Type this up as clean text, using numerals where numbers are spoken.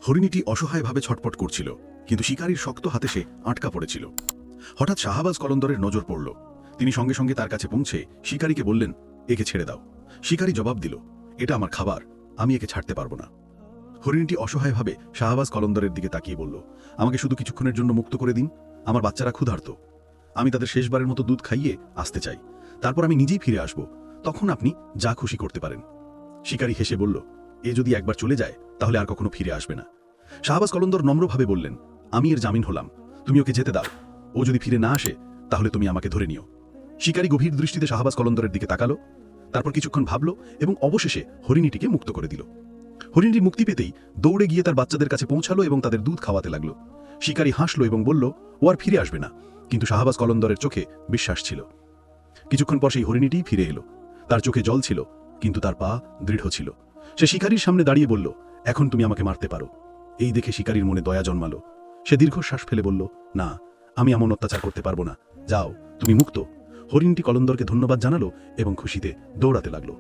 হরিণীটি অসহায়ভাবে ছটপট করছিল, কিন্তু শিকারীর শক্ত হাতে সে আটকা পড়েছিল। হঠাৎ শাহবাজ কলন্দরের নজর পড়ল। তিনি সঙ্গে সঙ্গে তার কাছে পৌঁছে শিকারীকে বললেন, একে ছেড়ে দাও। শিকারী জবাব দিল, এটা আমার খাবার, আমি একে ছাড়তে পারবো না। হরিণীটি অসহায়ভাবে শাহবাজ কলন্দরের দিকে তাকিয়ে বলল, আমাকে শুধু কিছুক্ষণের জন্য মুক্ত করে দিন, আমার বাচ্চারা ক্ষুধার্ত। আমি তাদের শেষবারের মতো দুধ খাইয়ে আসতে চাই, তারপর আমি নিজেই ফিরে আসব, তখন আপনি যা খুশি করতে পারেন। শিকারী হেসে বলল, এ যদি একবার চলে যায় তাহলে আর কখনো ফিরে আসবে না। শাহবাজ কলন্দর নম্রভাবে বললেন, আমি এর জামিন হলাম, তুমি ওকে যেতে দাও। ও যদি ফিরে না আসে তাহলে তুমি আমাকে ধরে নিও। শিকারী গভীর দৃষ্টিতে শাহবাজ কলন্দরের দিকে তাকালো, তারপর কিছুক্ষণ ভাবল এবং অবশেষে হরিণীটিকে মুক্ত করে দিল। হরিণীটি মুক্তি পেতেই দৌড়ে গিয়ে তার বাচ্চাদের কাছে পৌঁছালো এবং তাদের দুধ খাওয়াতে লাগলো। শিকারী হাসলো এবং বলল, ও আর ফিরে আসবে না, কিন্তু শাহবাজ কলন্দরের চোখে বিশ্বাস ছিল। কিছুক্ষণ পর সেই হরিণীটি ফিরে এলো। তার চোখে জল ছিল, কিন্তু তার পা দৃঢ় ছিল। সে শিকারীর সামনে দাঁড়িয়ে বলল, এখন তুমি আমাকে মারতে পারো। এই দেখে শিকারীর মনে দয়া জন্মালো। সে দীর্ঘশ্বাস ফেলে বলল, না, আমি এমন অত্যাচার করতে পারবো না, যাও, তুমি মুক্ত। হরিণটি কলন্দরকে ধন্যবাদ জানালো এবং খুশিতে দৌড়াতে লাগলো।